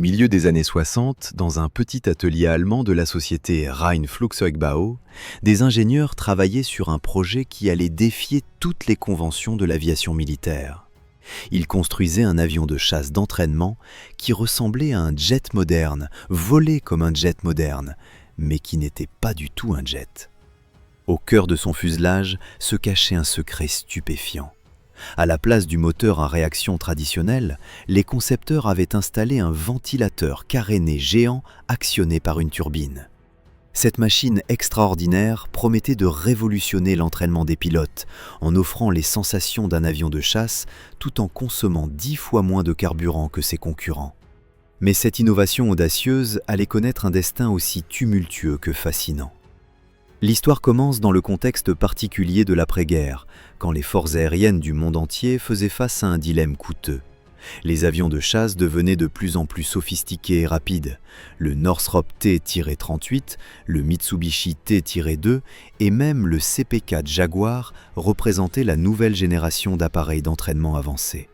milieu des années 60, dans un petit atelier allemand de la société Rhein-Flugzeugbau, des ingénieurs travaillaient sur un projet qui allait défier toutes les conventions de l'aviation militaire. Ils construisaient un avion de chasse d'entraînement qui ressemblait à un jet moderne, volé comme un jet moderne, mais qui n'était pas du tout un jet. Au cœur de son fuselage se cachait un secret stupéfiant. À la place du moteur à réaction traditionnel, les concepteurs avaient installé un ventilateur caréné géant actionné par une turbine. Cette machine extraordinaire promettait de révolutionner l'entraînement des pilotes en offrant les sensations d'un avion de chasse tout en consommant 10 fois moins de carburant que ses concurrents. Mais cette innovation audacieuse allait connaître un destin aussi tumultueux que fascinant. L'histoire commence dans le contexte particulier de l'après-guerre, quand les forces aériennes du monde entier faisaient face à un dilemme coûteux. Les avions de chasse devenaient de plus en plus sophistiqués et rapides. Le Northrop T-38, le Mitsubishi T-2 et même le CP4 Jaguar représentaient la nouvelle génération d'appareils d'entraînement avancés.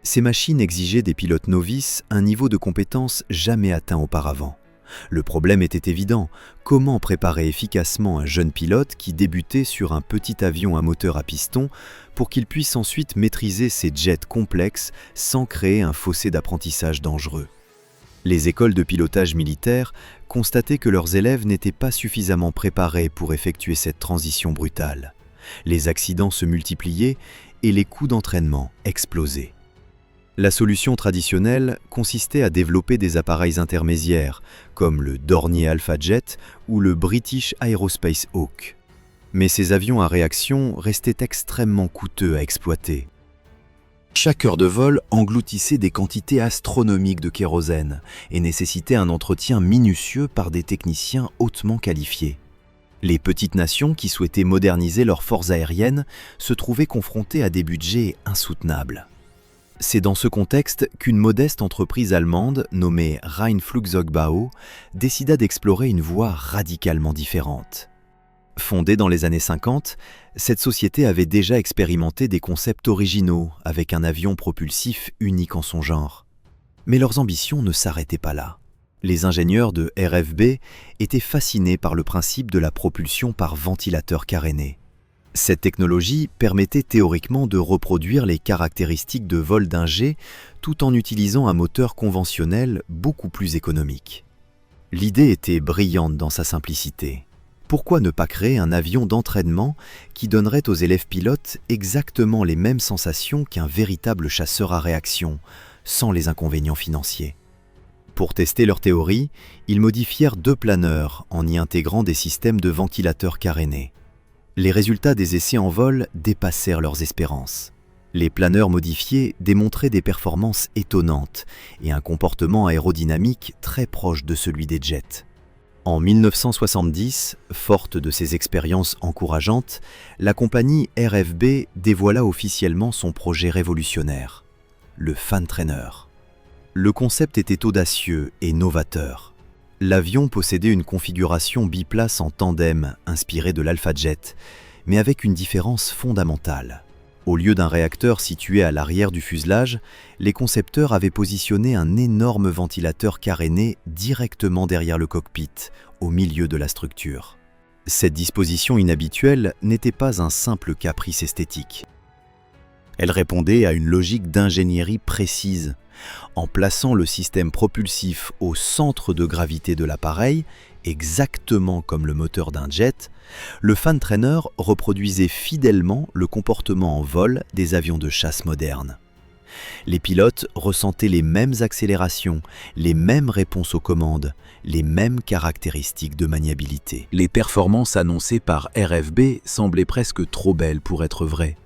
Ces machines exigeaient des pilotes novices un niveau de compétence jamais atteint auparavant. Le problème était évident, comment préparer efficacement un jeune pilote qui débutait sur un petit avion à moteur à piston pour qu'il puisse ensuite maîtriser ces jets complexes sans créer un fossé d'apprentissage dangereux. Les écoles de pilotage militaire constataient que leurs élèves n'étaient pas suffisamment préparés pour effectuer cette transition brutale. Les accidents se multipliaient et les coûts d'entraînement explosaient. La solution traditionnelle consistait à développer des appareils intermédiaires, comme le Dornier Alpha Jet ou le British Aerospace Hawk. Mais ces avions à réaction restaient extrêmement coûteux à exploiter. Chaque heure de vol engloutissait des quantités astronomiques de kérosène et nécessitait un entretien minutieux par des techniciens hautement qualifiés. Les petites nations qui souhaitaient moderniser leurs forces aériennes se trouvaient confrontées à des budgets insoutenables. C'est dans ce contexte qu'une modeste entreprise allemande nommée Rhein-Flugzeugbau décida d'explorer une voie radicalement différente. Fondée dans les années 50, cette société avait déjà expérimenté des concepts originaux avec un avion propulsif unique en son genre. Mais leurs ambitions ne s'arrêtaient pas là. Les ingénieurs de RFB étaient fascinés par le principe de la propulsion par ventilateur caréné. Cette technologie permettait théoriquement de reproduire les caractéristiques de vol d'un jet tout en utilisant un moteur conventionnel beaucoup plus économique. L'idée était brillante dans sa simplicité. Pourquoi ne pas créer un avion d'entraînement qui donnerait aux élèves pilotes exactement les mêmes sensations qu'un véritable chasseur à réaction, sans les inconvénients financiers ? Pour tester leur théorie, ils modifièrent 2 planeurs en y intégrant des systèmes de ventilateurs carénés. Les résultats des essais en vol dépassèrent leurs espérances. Les planeurs modifiés démontraient des performances étonnantes et un comportement aérodynamique très proche de celui des jets. En 1970, forte de ces expériences encourageantes, la compagnie RFB dévoila officiellement son projet révolutionnaire, le Fan Trainer. Le concept était audacieux et novateur. L'avion possédait une configuration biplace en tandem inspirée de l'Alpha Jet, mais avec une différence fondamentale. Au lieu d'un réacteur situé à l'arrière du fuselage, les concepteurs avaient positionné un énorme ventilateur caréné directement derrière le cockpit, au milieu de la structure. Cette disposition inhabituelle n'était pas un simple caprice esthétique. Elle répondait à une logique d'ingénierie précise. En plaçant le système propulsif au centre de gravité de l'appareil, exactement comme le moteur d'un jet, le Fan Trainer reproduisait fidèlement le comportement en vol des avions de chasse modernes. Les pilotes ressentaient les mêmes accélérations, les mêmes réponses aux commandes, les mêmes caractéristiques de maniabilité. Les performances annoncées par RFB semblaient presque trop belles pour être vraies.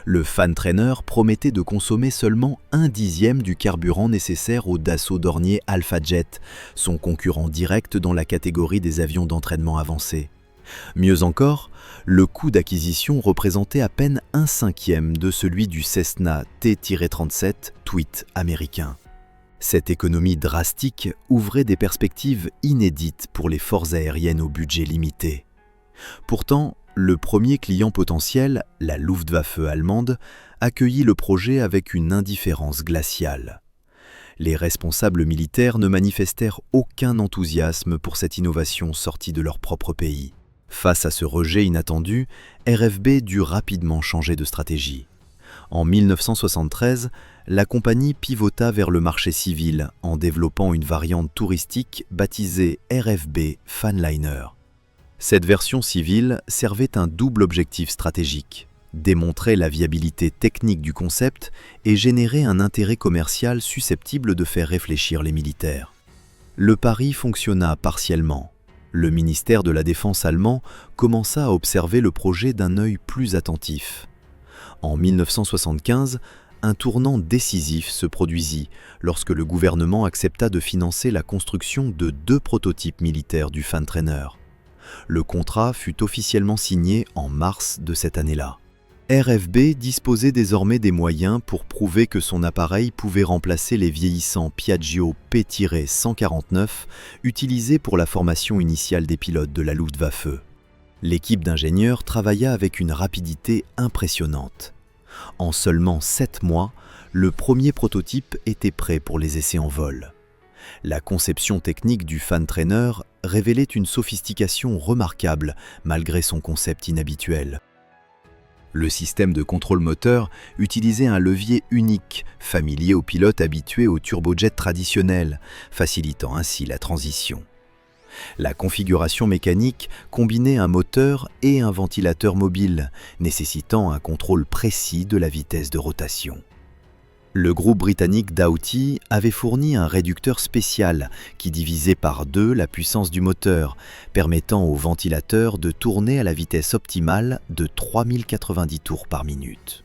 Le Fan Trainer promettait de consommer seulement 1/10 du carburant nécessaire au Dassault Dornier Alpha Jet, son concurrent direct dans la catégorie des avions d'entraînement avancés. Mieux encore, le coût d'acquisition représentait à peine 1/5 de celui du Cessna T-37 Tweet américain. Cette économie drastique ouvrait des perspectives inédites pour les forces aériennes au budget limité. Pourtant, le premier client potentiel, la Luftwaffe allemande, accueillit le projet avec une indifférence glaciale. Les responsables militaires ne manifestèrent aucun enthousiasme pour cette innovation sortie de leur propre pays. Face à ce rejet inattendu, RFB dut rapidement changer de stratégie. En 1973, la compagnie pivota vers le marché civil en développant une variante touristique baptisée RFB Fanliner. Cette version civile servait un double objectif stratégique: démontrer la viabilité technique du concept et générer un intérêt commercial susceptible de faire réfléchir les militaires. Le pari fonctionna partiellement. Le ministère de la Défense allemand commença à observer le projet d'un œil plus attentif. En 1975, un tournant décisif se produisit lorsque le gouvernement accepta de financer la construction de 2 prototypes militaires du Fantrainer. Le contrat fut officiellement signé en mars de cette année-là. RFB disposait désormais des moyens pour prouver que son appareil pouvait remplacer les vieillissants Piaggio P-149 utilisés pour la formation initiale des pilotes de la Luftwaffe. L'équipe d'ingénieurs travailla avec une rapidité impressionnante. En seulement 7 mois, le premier prototype était prêt pour les essais en vol. La conception technique du Fantrainer révélait une sophistication remarquable malgré son concept inhabituel. Le système de contrôle moteur utilisait un levier unique, familier aux pilotes habitués aux turbojets traditionnels, facilitant ainsi la transition. La configuration mécanique combinait un moteur et un ventilateur mobile, nécessitant un contrôle précis de la vitesse de rotation. Le groupe britannique Dowty avait fourni un réducteur spécial qui divisait par 2 la puissance du moteur, permettant au ventilateur de tourner à la vitesse optimale de 3090 tours par minute.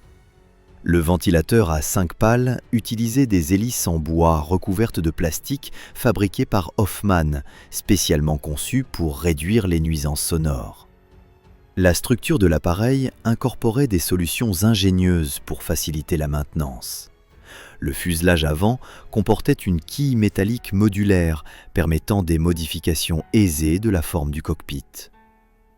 Le ventilateur à 5 pales utilisait des hélices en bois recouvertes de plastique fabriquées par Hoffmann, spécialement conçues pour réduire les nuisances sonores. La structure de l'appareil incorporait des solutions ingénieuses pour faciliter la maintenance. Le fuselage avant comportait une quille métallique modulaire permettant des modifications aisées de la forme du cockpit.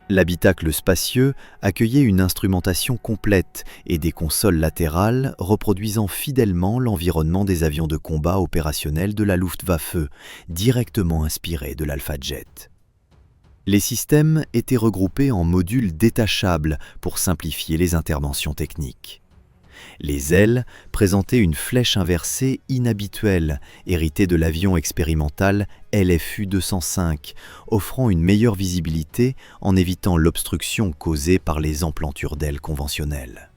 L'habitacle spacieux accueillait une instrumentation complète et des consoles latérales reproduisant fidèlement l'environnement des avions de combat opérationnels de la Luftwaffe, directement inspirés de l'Alpha Jet. Les systèmes étaient regroupés en modules détachables pour simplifier les interventions techniques. Les ailes présentaient une flèche inversée inhabituelle, héritée de l'avion expérimental LFU-205, offrant une meilleure visibilité en évitant l'obstruction causée par les emplantures d'ailes conventionnelles.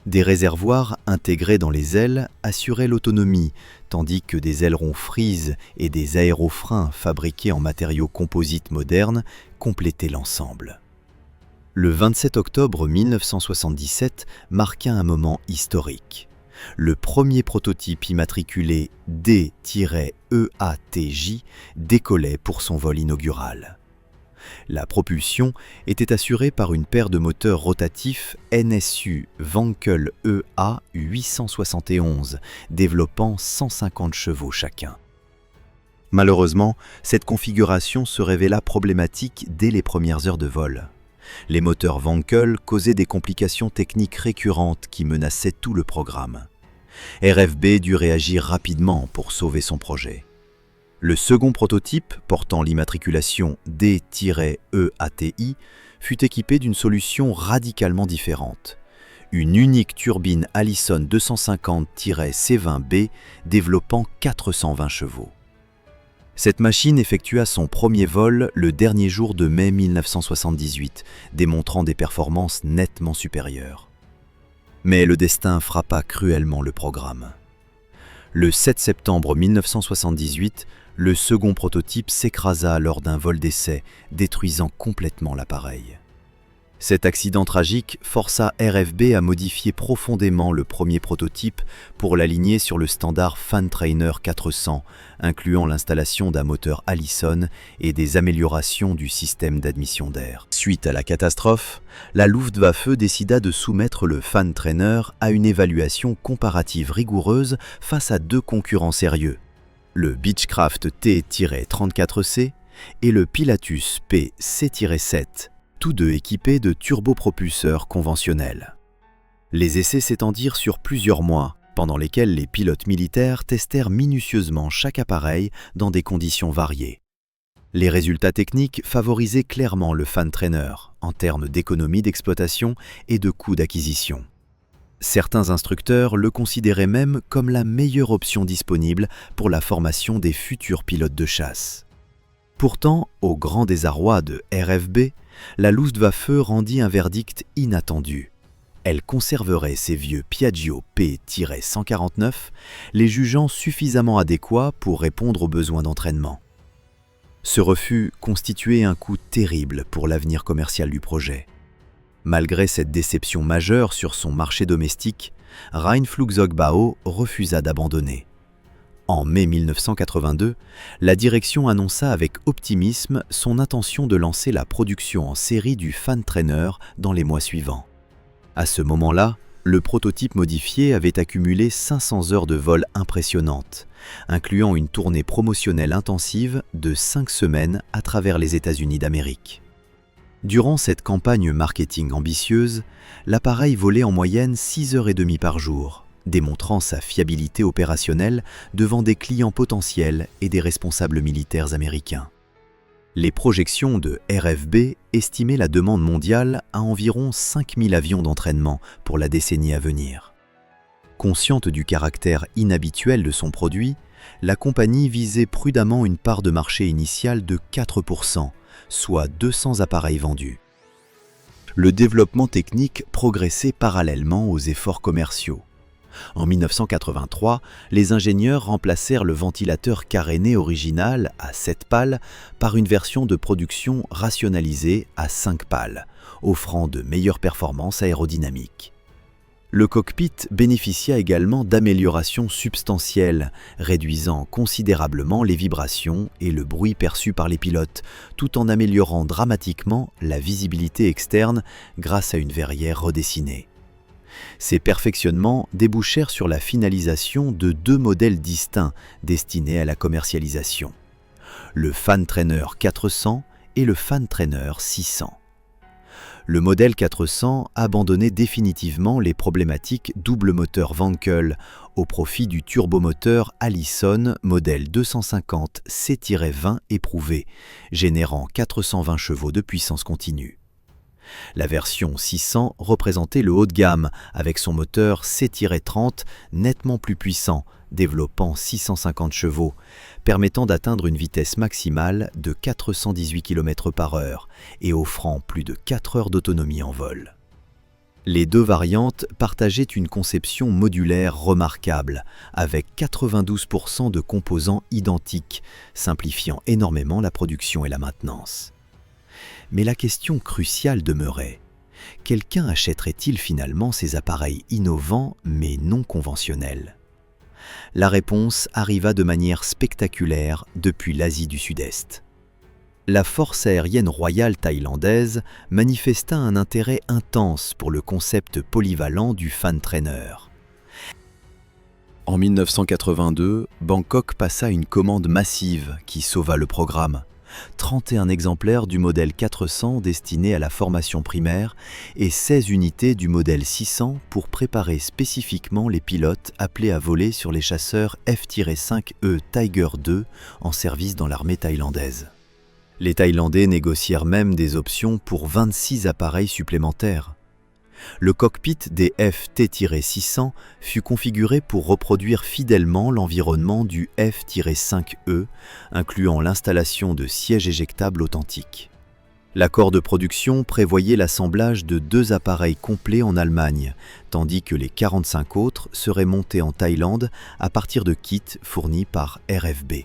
Des réservoirs intégrés dans les ailes assuraient l'autonomie, tandis que des ailerons Frise et des aérofreins fabriqués en matériaux composites modernes complétaient l'ensemble. Le 27 octobre 1977 marqua un moment historique. Le premier prototype immatriculé D-EATJ décollait pour son vol inaugural. La propulsion était assurée par une paire de moteurs rotatifs NSU Wankel EA 871, développant 150 chevaux chacun. Malheureusement, cette configuration se révéla problématique dès les premières heures de vol. Les moteurs Wankel causaient des complications techniques récurrentes qui menaçaient tout le programme. RFB dut réagir rapidement pour sauver son projet. Le second prototype, portant l'immatriculation D-EATI, fut équipé d'une solution radicalement différente. Une unique turbine Allison 250-C20B développant 420 chevaux. Cette machine effectua son premier vol le dernier jour de mai 1978, démontrant des performances nettement supérieures. Mais le destin frappa cruellement le programme. Le 7 septembre 1978, le second prototype s'écrasa lors d'un vol d'essai, détruisant complètement l'appareil. Cet accident tragique força RFB à modifier profondément le premier prototype pour l'aligner sur le standard Fantrainer 400, incluant l'installation d'un moteur Allison et des améliorations du système d'admission d'air. Suite à la catastrophe, la Luftwaffe décida de soumettre le Fantrainer à une évaluation comparative rigoureuse face à 2 concurrents sérieux, le Beechcraft T-34C et le Pilatus P-C-7, tous 2 équipés de turbopropulseurs conventionnels. Les essais s'étendirent sur plusieurs mois pendant lesquels les pilotes militaires testèrent minutieusement chaque appareil dans des conditions variées. Les résultats techniques favorisaient clairement le fan trainer en termes d'économie d'exploitation et de coût d'acquisition. Certains instructeurs le considéraient même comme la meilleure option disponible pour la formation des futurs pilotes de chasse. Pourtant, au grand désarroi de RFB, la Luftwaffe rendit un verdict inattendu. Elle conserverait ses vieux Piaggio P-149, les jugeant suffisamment adéquats pour répondre aux besoins d'entraînement. Ce refus constituait un coup terrible pour l'avenir commercial du projet. Malgré cette déception majeure sur son marché domestique, Rheinflugzeugbau refusa d'abandonner. En mai 1982, la direction annonça avec optimisme son intention de lancer la production en série du fan trainer dans les mois suivants. À ce moment-là, le prototype modifié avait accumulé 500 heures de vol impressionnantes, incluant une tournée promotionnelle intensive de 5 semaines à travers les États-Unis d'Amérique. Durant cette campagne marketing ambitieuse, l'appareil volait en moyenne 6h30 par jour, démontrant sa fiabilité opérationnelle devant des clients potentiels et des responsables militaires américains. Les projections de RFB estimaient la demande mondiale à environ 5000 avions d'entraînement pour la décennie à venir. Consciente du caractère inhabituel de son produit, la compagnie visait prudemment une part de marché initiale de 4%, soit 200 appareils vendus. Le développement technique progressait parallèlement aux efforts commerciaux. En 1983, les ingénieurs remplacèrent le ventilateur caréné original à 7 pales par une version de production rationalisée à 5 pales, offrant de meilleures performances aérodynamiques. Le cockpit bénéficia également d'améliorations substantielles, réduisant considérablement les vibrations et le bruit perçu par les pilotes, tout en améliorant dramatiquement la visibilité externe grâce à une verrière redessinée. Ces perfectionnements débouchèrent sur la finalisation de 2 modèles distincts destinés à la commercialisation, le Fan Trainer 400 et le Fan Trainer 600. Le modèle 400 abandonnait définitivement les problématiques double moteur Wankel au profit du turbomoteur Allison modèle 250 C-20 éprouvé, générant 420 chevaux de puissance continue. La version 600 représentait le haut de gamme avec son moteur C-30 nettement plus puissant, développant 650 chevaux, permettant d'atteindre une vitesse maximale de 418 km/h et offrant plus de 4 heures d'autonomie en vol. Les 2 variantes partageaient une conception modulaire remarquable, avec 92% de composants identiques, simplifiant énormément la production et la maintenance. Mais la question cruciale demeurait, quelqu'un achèterait-il finalement ces appareils innovants mais non conventionnels ? La réponse arriva de manière spectaculaire depuis l'Asie du Sud-Est. La force aérienne royale thaïlandaise manifesta un intérêt intense pour le concept polyvalent du fan trainer. En 1982, Bangkok passa une commande massive qui sauva le programme. 31 exemplaires du modèle 400 destiné à la formation primaire et 16 unités du modèle 600 pour préparer spécifiquement les pilotes appelés à voler sur les chasseurs F-5E Tiger II en service dans l'armée thaïlandaise. Les Thaïlandais négocièrent même des options pour 26 appareils supplémentaires. Le cockpit des F-T-600 fut configuré pour reproduire fidèlement l'environnement du F-5E, incluant l'installation de sièges éjectables authentiques. L'accord de production prévoyait l'assemblage de 2 appareils complets en Allemagne, tandis que les 45 autres seraient montés en Thaïlande à partir de kits fournis par RFB.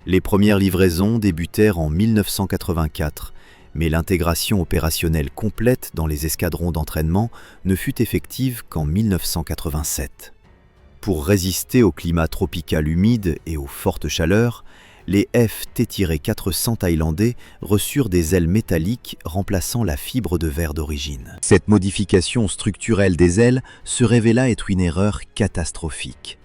Les premières livraisons débutèrent en 1984, mais l'intégration opérationnelle complète dans les escadrons d'entraînement ne fut effective qu'en 1987. Pour résister au climat tropical humide et aux fortes chaleurs, les F-T-400 thaïlandais reçurent des ailes métalliques remplaçant la fibre de verre d'origine. Cette modification structurelle des ailes se révéla être une erreur catastrophique.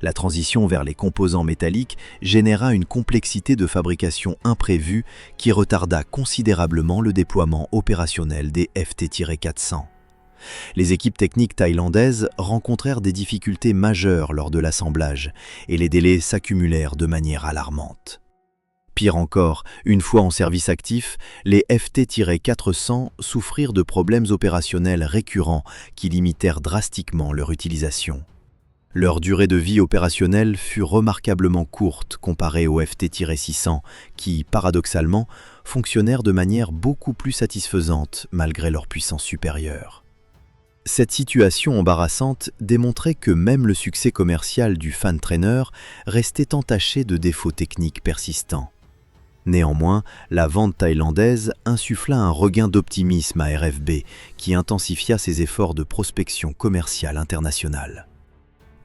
La transition vers les composants métalliques généra une complexité de fabrication imprévue qui retarda considérablement le déploiement opérationnel des FT-400. Les équipes techniques thaïlandaises rencontrèrent des difficultés majeures lors de l'assemblage et les délais s'accumulèrent de manière alarmante. Pire encore, une fois en service actif, les FT-400 souffrirent de problèmes opérationnels récurrents qui limitèrent drastiquement leur utilisation. Leur durée de vie opérationnelle fut remarquablement courte comparée aux FT-600 qui, paradoxalement, fonctionnèrent de manière beaucoup plus satisfaisante malgré leur puissance supérieure. Cette situation embarrassante démontrait que même le succès commercial du Fan Trainer restait entaché de défauts techniques persistants. Néanmoins, la vente thaïlandaise insuffla un regain d'optimisme à RFB qui intensifia ses efforts de prospection commerciale internationale.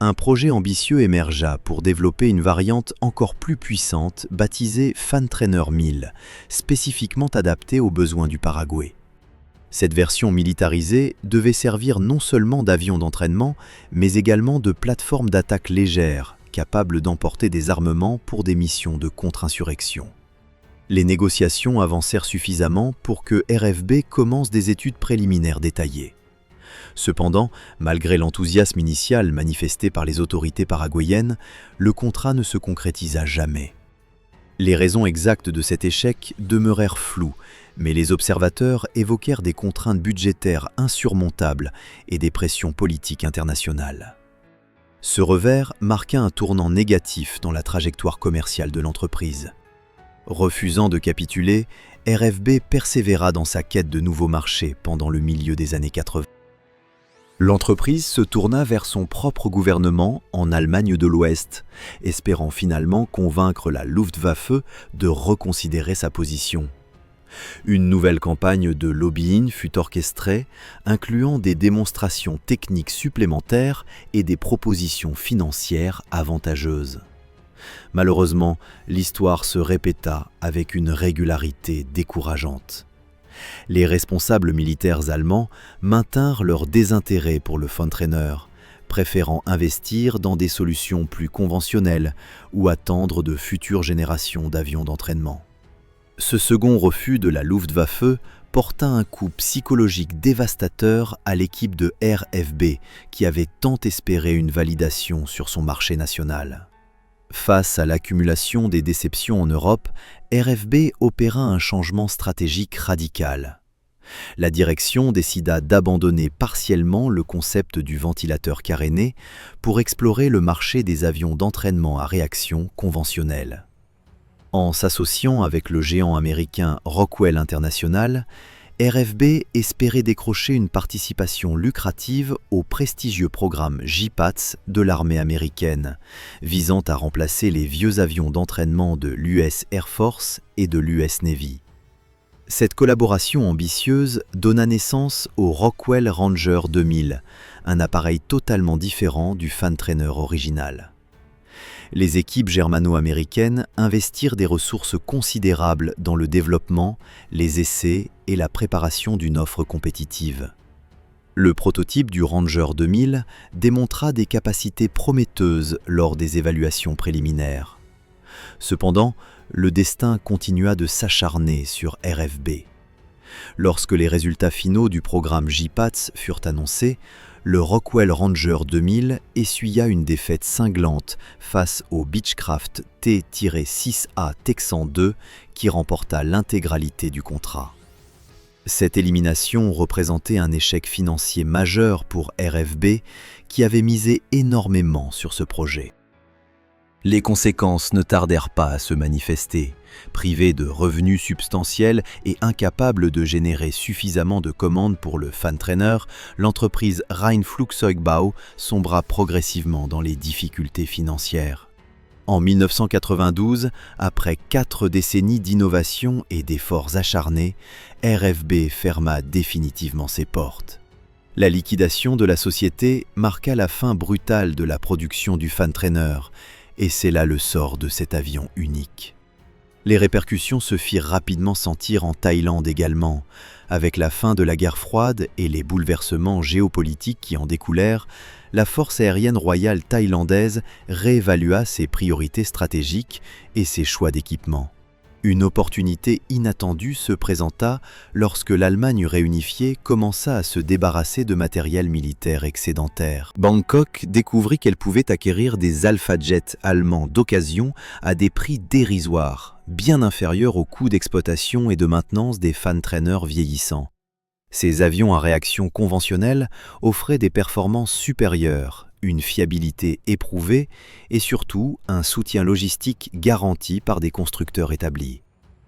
Un projet ambitieux émergea pour développer une variante encore plus puissante baptisée Fan Trainer 1000, spécifiquement adaptée aux besoins du Paraguay. Cette version militarisée devait servir non seulement d'avion d'entraînement, mais également de plateforme d'attaque légère, capable d'emporter des armements pour des missions de contre-insurrection. Les négociations avancèrent suffisamment pour que RFB commence des études préliminaires détaillées. Cependant, malgré l'enthousiasme initial manifesté par les autorités paraguayennes, le contrat ne se concrétisa jamais. Les raisons exactes de cet échec demeurèrent floues, mais les observateurs évoquèrent des contraintes budgétaires insurmontables et des pressions politiques internationales. Ce revers marqua un tournant négatif dans la trajectoire commerciale de l'entreprise. Refusant de capituler, RFB persévéra dans sa quête de nouveaux marchés pendant le milieu des années 80. L'entreprise se tourna vers son propre gouvernement en Allemagne de l'Ouest, espérant finalement convaincre la Luftwaffe de reconsidérer sa position. Une nouvelle campagne de lobbying fut orchestrée, incluant des démonstrations techniques supplémentaires et des propositions financières avantageuses. Malheureusement, l'histoire se répéta avec une régularité décourageante. Les responsables militaires allemands maintinrent leur désintérêt pour le Fan Trainer, préférant investir dans des solutions plus conventionnelles ou attendre de futures générations d'avions d'entraînement. Ce second refus de la Luftwaffe porta un coup psychologique dévastateur à l'équipe de RFB qui avait tant espéré une validation sur son marché national. Face à l'accumulation des déceptions en Europe, RFB opéra un changement stratégique radical. La direction décida d'abandonner partiellement le concept du ventilateur caréné pour explorer le marché des avions d'entraînement à réaction conventionnels. En s'associant avec le géant américain Rockwell International, RFB espérait décrocher une participation lucrative au prestigieux programme JPATS de l'armée américaine, visant à remplacer les vieux avions d'entraînement de l'US Air Force et de l'US Navy. Cette collaboration ambitieuse donna naissance au Rockwell Ranger 2000, un appareil totalement différent du Fan Trainer original. Les équipes germano-américaines investirent des ressources considérables dans le développement, les essais et la préparation d'une offre compétitive. Le prototype du Ranger 2000 démontra des capacités prometteuses lors des évaluations préliminaires. Cependant, le destin continua de s'acharner sur RFB. Lorsque les résultats finaux du programme JPATS furent annoncés, le Rockwell Ranger 2000 essuya une défaite cinglante face au Beechcraft T-6A Texan II qui remporta l'intégralité du contrat. Cette élimination représentait un échec financier majeur pour RFB qui avait misé énormément sur ce projet. Les conséquences ne tardèrent pas à se manifester. Privée de revenus substantiels et incapable de générer suffisamment de commandes pour le Fan Trainer, l'entreprise Rhein-Flugzeugbau sombra progressivement dans les difficultés financières. En 1992, après 4 décennies d'innovation et d'efforts acharnés, RFB ferma définitivement ses portes. La liquidation de la société marqua la fin brutale de la production du Fan Trainer, et c'est là le sort de cet avion unique. Les répercussions se firent rapidement sentir en Thaïlande également. Avec la fin de la guerre froide et les bouleversements géopolitiques qui en découlèrent, la force aérienne royale thaïlandaise réévalua ses priorités stratégiques et ses choix d'équipement. Une opportunité inattendue se présenta lorsque l'Allemagne réunifiée commença à se débarrasser de matériel militaire excédentaire. Bangkok découvrit qu'elle pouvait acquérir des Alpha Jets allemands d'occasion à des prix dérisoires, bien inférieurs aux coûts d'exploitation et de maintenance des fan trainers vieillissants. Ces avions à réaction conventionnelle offraient des performances supérieures, une fiabilité éprouvée et surtout un soutien logistique garanti par des constructeurs établis.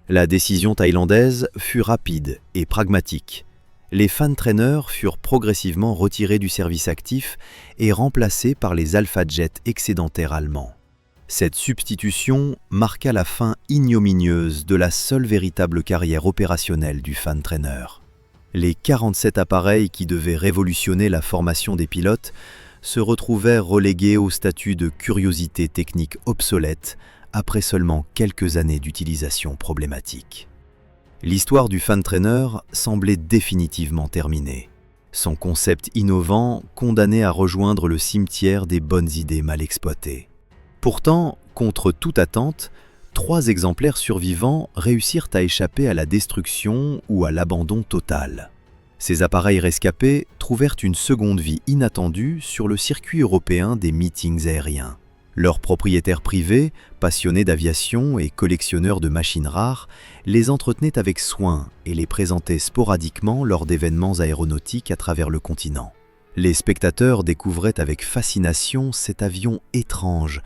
La décision thaïlandaise fut rapide et pragmatique. Les fan trainers furent progressivement retirés du service actif et remplacés par les Alpha Jets excédentaires allemands. Cette substitution marqua la fin ignominieuse de la seule véritable carrière opérationnelle du fan trainer. Les 47 appareils qui devaient révolutionner la formation des pilotes se retrouvèrent relégués au statut de curiosité technique obsolète après seulement quelques années d'utilisation problématique. L'histoire du fan trainer semblait définitivement terminée. Son concept innovant condamné à rejoindre le cimetière des bonnes idées mal exploitées. Pourtant, contre toute attente, 3 exemplaires survivants réussirent à échapper à la destruction ou à l'abandon total. Ces appareils rescapés trouvèrent une seconde vie inattendue sur le circuit européen des meetings aériens. Leurs propriétaires privés, passionnés d'aviation et collectionneurs de machines rares, les entretenaient avec soin et les présentaient sporadiquement lors d'événements aéronautiques à travers le continent. Les spectateurs découvraient avec fascination cet avion étrange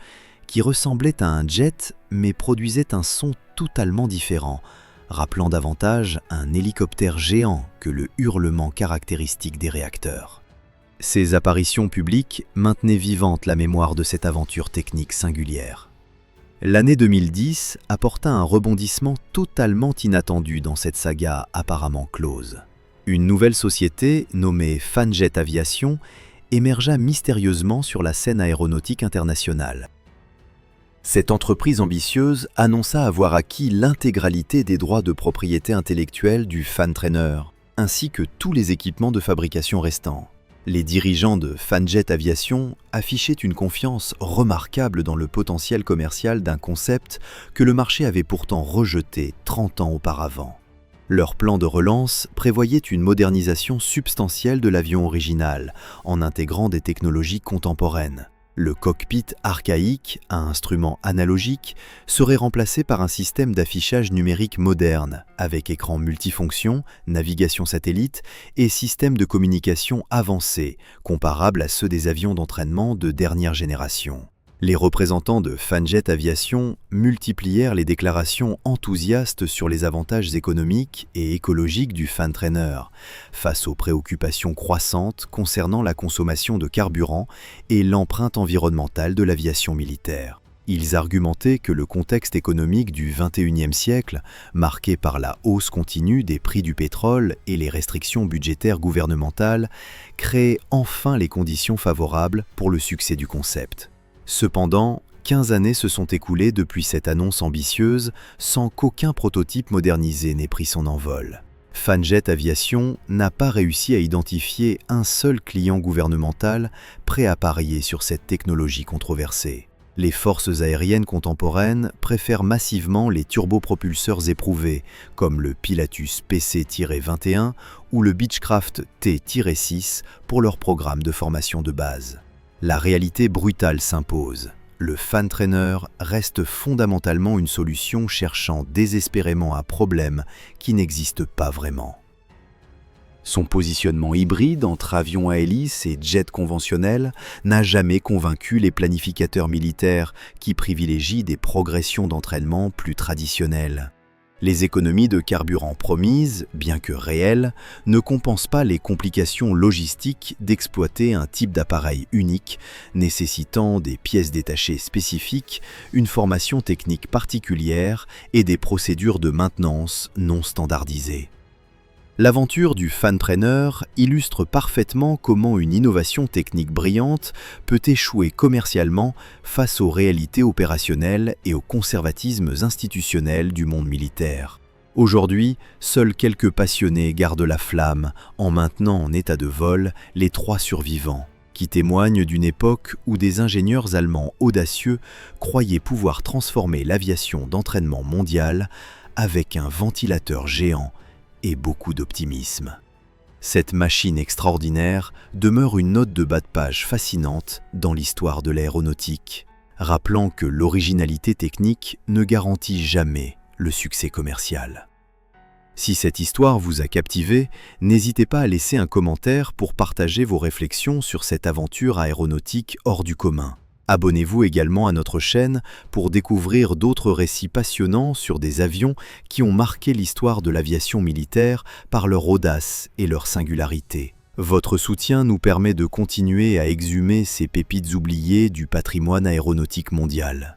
qui ressemblait à un jet mais produisait un son totalement différent, rappelant davantage un hélicoptère géant que le hurlement caractéristique des réacteurs. Ces apparitions publiques maintenaient vivante la mémoire de cette aventure technique singulière. L'année 2010 apporta un rebondissement totalement inattendu dans cette saga apparemment close. Une nouvelle société, nommée Fanjet Aviation, émergea mystérieusement sur la scène aéronautique internationale. Cette entreprise ambitieuse annonça avoir acquis l'intégralité des droits de propriété intellectuelle du fan trainer, ainsi que tous les équipements de fabrication restants. Les dirigeants de Fanjet Aviation affichaient une confiance remarquable dans le potentiel commercial d'un concept que le marché avait pourtant rejeté 30 ans auparavant. Leur plan de relance prévoyait une modernisation substantielle de l'avion original, en intégrant des technologies contemporaines. Le cockpit archaïque, à instrument analogique, serait remplacé par un système d'affichage numérique moderne, avec écran multifonction, navigation satellite et système de communication avancé, comparable à ceux des avions d'entraînement de dernière génération. Les représentants de Fanjet Aviation multiplièrent les déclarations enthousiastes sur les avantages économiques et écologiques du fan trainer, face aux préoccupations croissantes concernant la consommation de carburant et l'empreinte environnementale de l'aviation militaire. Ils argumentaient que le contexte économique du XXIe siècle, marqué par la hausse continue des prix du pétrole et les restrictions budgétaires gouvernementales, créait enfin les conditions favorables pour le succès du concept. Cependant, 15 années se sont écoulées depuis cette annonce ambitieuse sans qu'aucun prototype modernisé n'ait pris son envol. Fanjet Aviation n'a pas réussi à identifier un seul client gouvernemental prêt à parier sur cette technologie controversée. Les forces aériennes contemporaines préfèrent massivement les turbopropulseurs éprouvés, comme le Pilatus PC-21 ou le Beechcraft T-6 pour leur programme de formation de base. La réalité brutale s'impose. Le fan trainer reste fondamentalement une solution cherchant désespérément un problème qui n'existe pas vraiment. Son positionnement hybride entre avions à hélice et jets conventionnels n'a jamais convaincu les planificateurs militaires qui privilégient des progressions d'entraînement plus traditionnelles. Les économies de carburant promises, bien que réelles, ne compensent pas les complications logistiques d'exploiter un type d'appareil unique, nécessitant des pièces détachées spécifiques, une formation technique particulière et des procédures de maintenance non standardisées. L'aventure du fan trainer illustre parfaitement comment une innovation technique brillante peut échouer commercialement face aux réalités opérationnelles et aux conservatismes institutionnels du monde militaire. Aujourd'hui, seuls quelques passionnés gardent la flamme en maintenant en état de vol les 3 survivants, qui témoignent d'une époque où des ingénieurs allemands audacieux croyaient pouvoir transformer l'aviation d'entraînement mondiale avec un ventilateur géant et beaucoup d'optimisme. Cette machine extraordinaire demeure une note de bas de page fascinante dans l'histoire de l'aéronautique, rappelant que l'originalité technique ne garantit jamais le succès commercial. Si cette histoire vous a captivé, n'hésitez pas à laisser un commentaire pour partager vos réflexions sur cette aventure aéronautique hors du commun. Abonnez-vous également à notre chaîne pour découvrir d'autres récits passionnants sur des avions qui ont marqué l'histoire de l'aviation militaire par leur audace et leur singularité. Votre soutien nous permet de continuer à exhumer ces pépites oubliées du patrimoine aéronautique mondial.